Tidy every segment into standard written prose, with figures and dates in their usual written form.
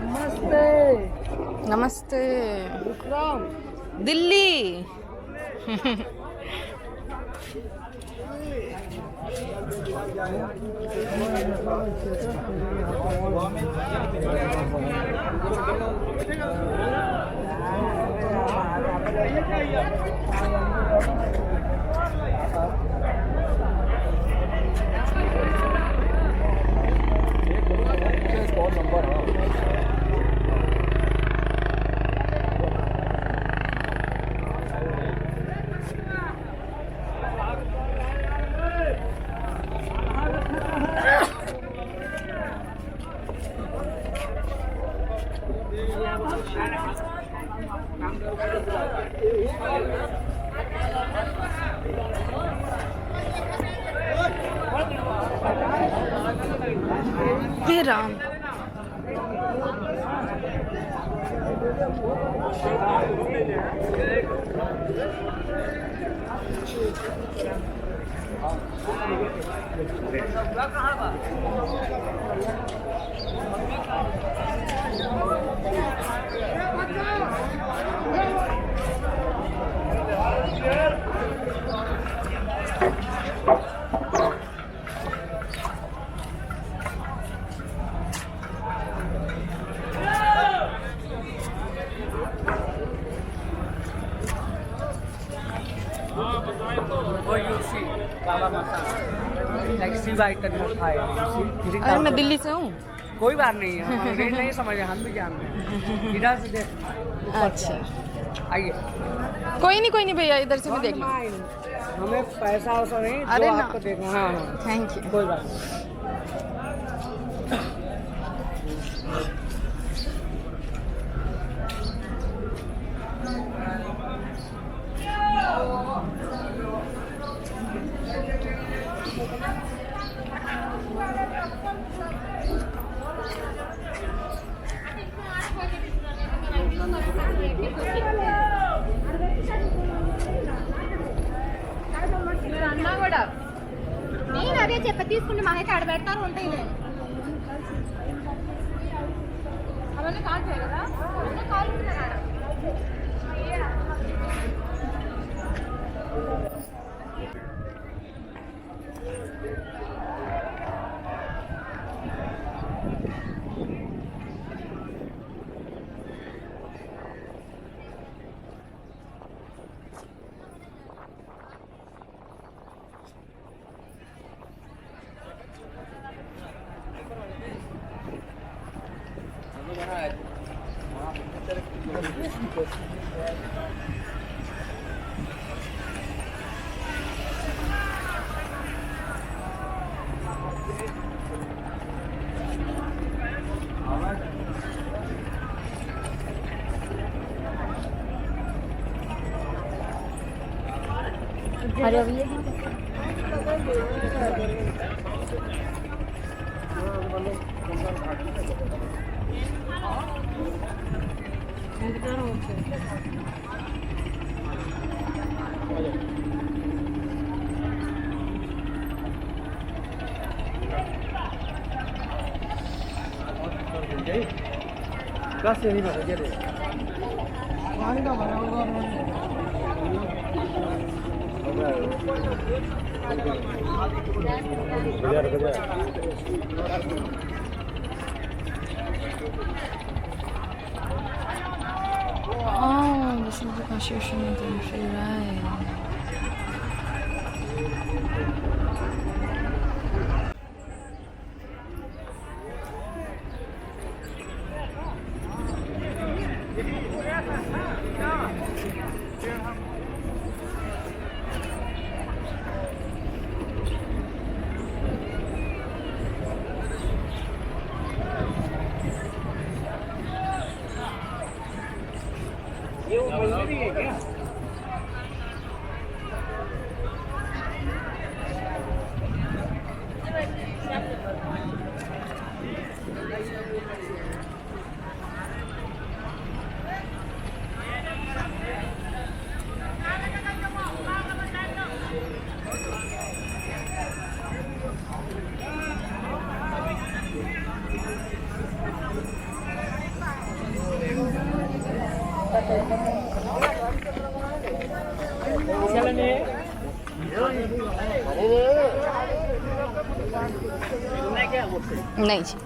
नमस्ते नमस्ते दिल्ली हे राम अरे मैं दिल्ली से हूँ। कोई बात नहीं है, अंग्रेज नहीं समझे, हम भी जानते हैं। इधर से देख। अच्छा आइए। कोई नहीं भैया, इधर से भी देख लो। हमें पैसा वैसा नहीं, अरे जो ना। आपको देखना। हाँ थैंक यू। कोई बात नहीं। అన్నా కూడా నేను అదే చెప్ప తీసుకుంటే మా అయితే ఆడ పెడతారు ఉంటాయి అవన్నీ కాల్ చేయగలరా కాల్ अरे अभी बस यही बात है। पानी का भरा हुआ Listen to the constitution of the free ride. नहीं जी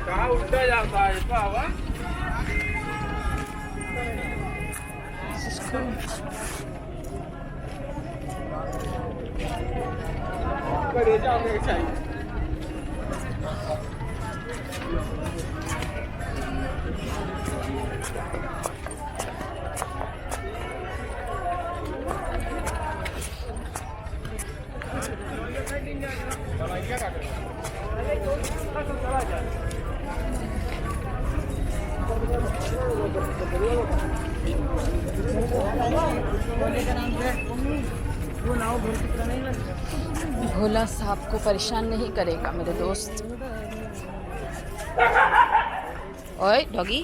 कहाँ उल्टा जाता है इसका हवा भोला साहब को परेशान नहीं करेगा मेरे दोस्त। ओए डॉगी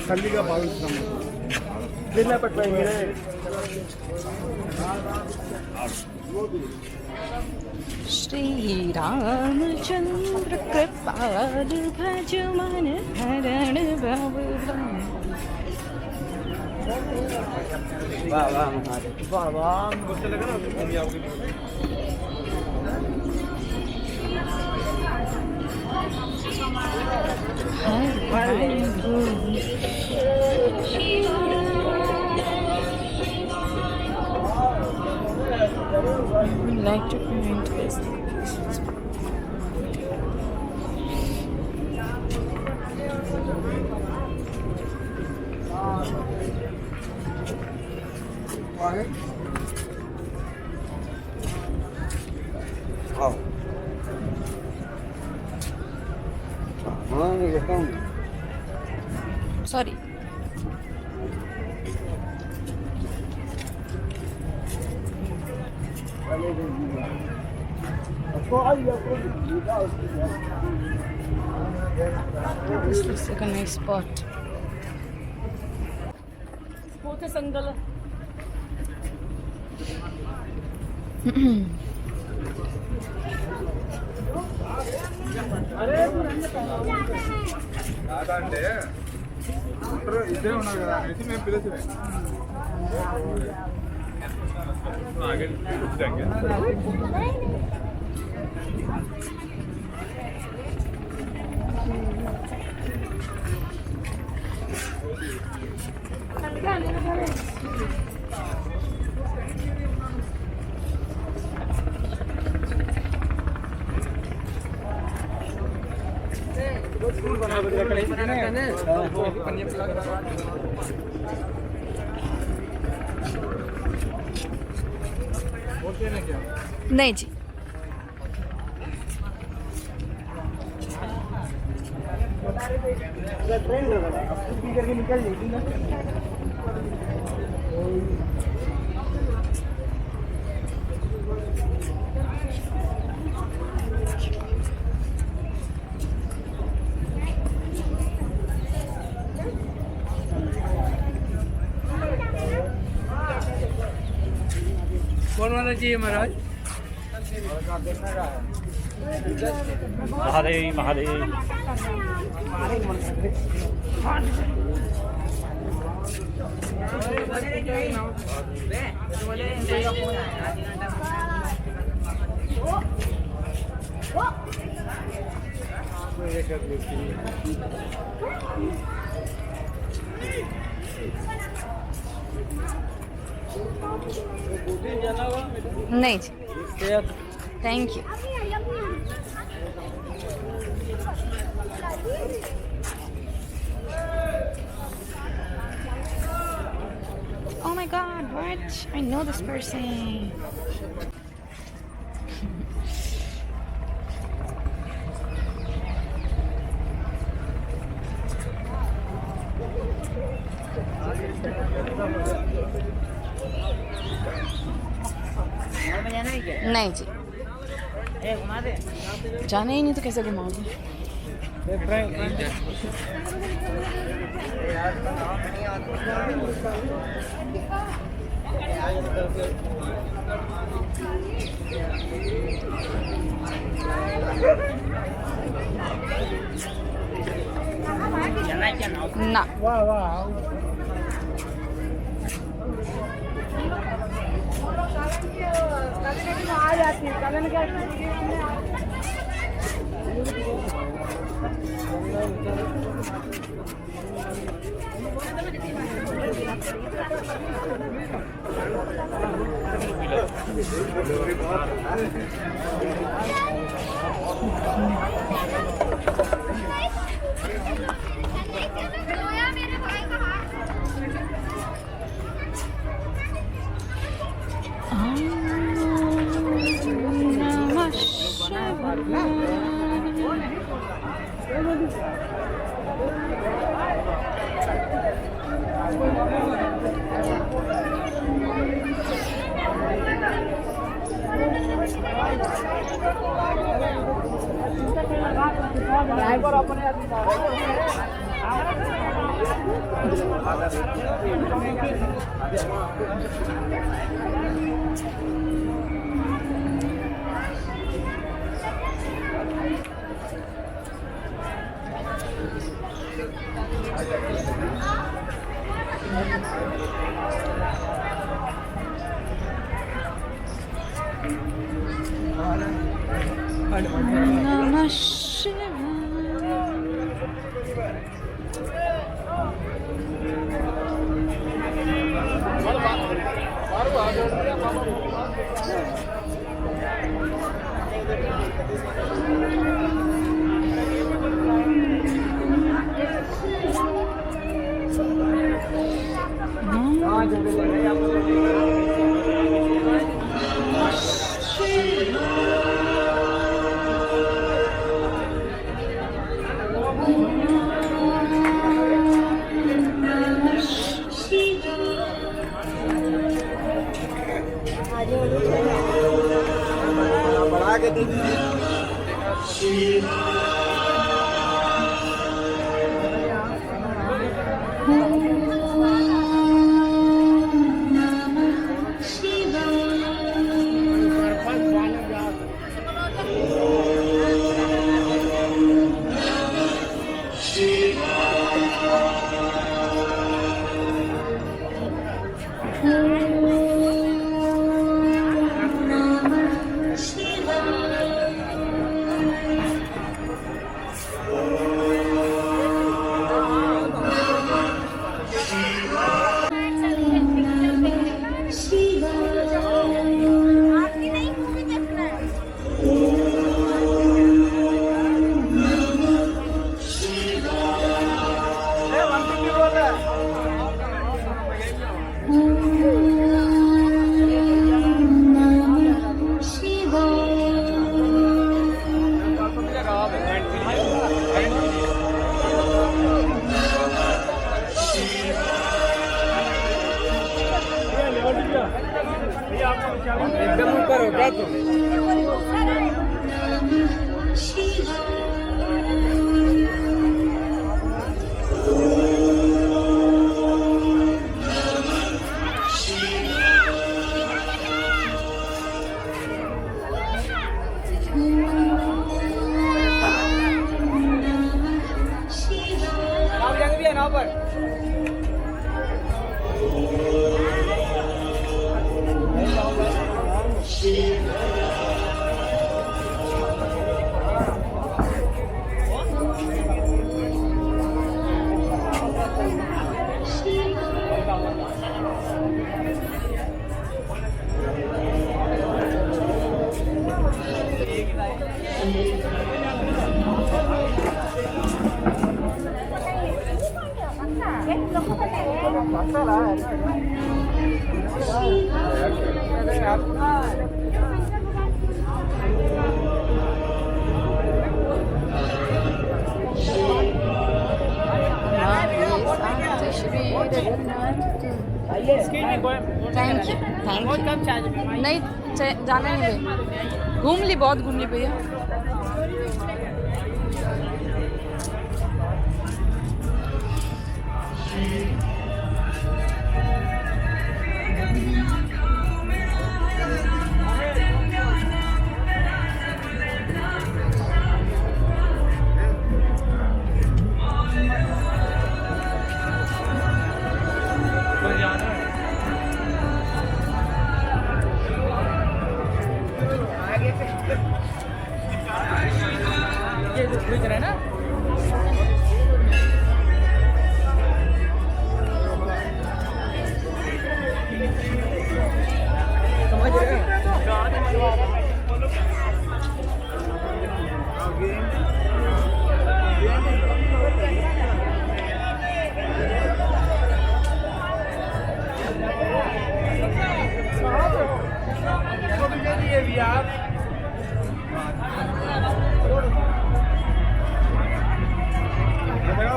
తల్లిగా భావిస్తున్నాము జిల్లా పట్ల श्री रामचंद्र कृपाल भज मन हरण बाबू वाह वाह महाराज वाह वाह like to comment this. Sorry. This looks like a nice spot. అంటే అందరూ ఇదే ఉన్నారు కదా అనేసి మేము పిలిచినాం नहीं जी ट्रेन करके निकल जाएगी ना कौन वाला चाहिए महाराज? महादेव महादेव। नहीं जी, thank you. Oh my god, what? I know this person. नहीं जी, जाना ही नहीं तो कैसे घुमाओगे? ना वाह वाह आ जाती है कलन क्या नमः शिवाय। बढ़ा के एकदम ऊपर होगा तो थैंक यू नहीं जाने नहीं भाई घूम ली बहुत घूम ली भैया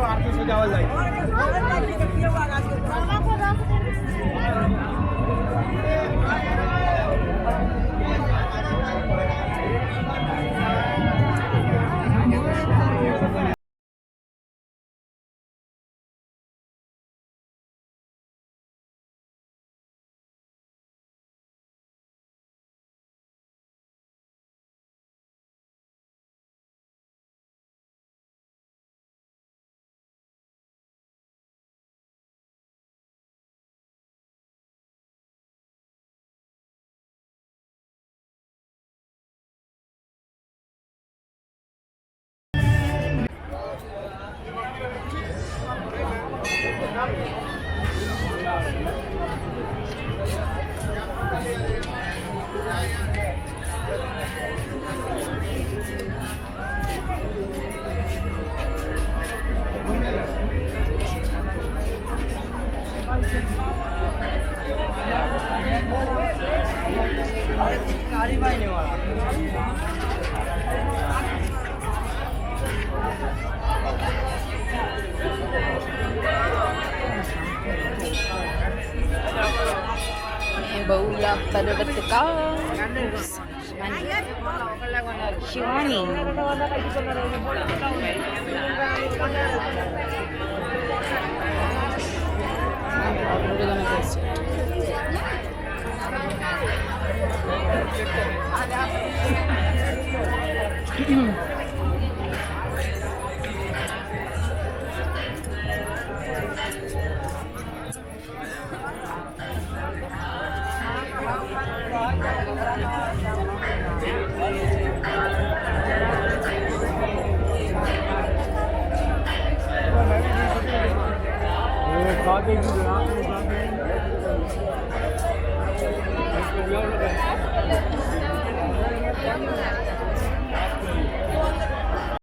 आरती सजावल जाए Baulah pada bertukar Shivani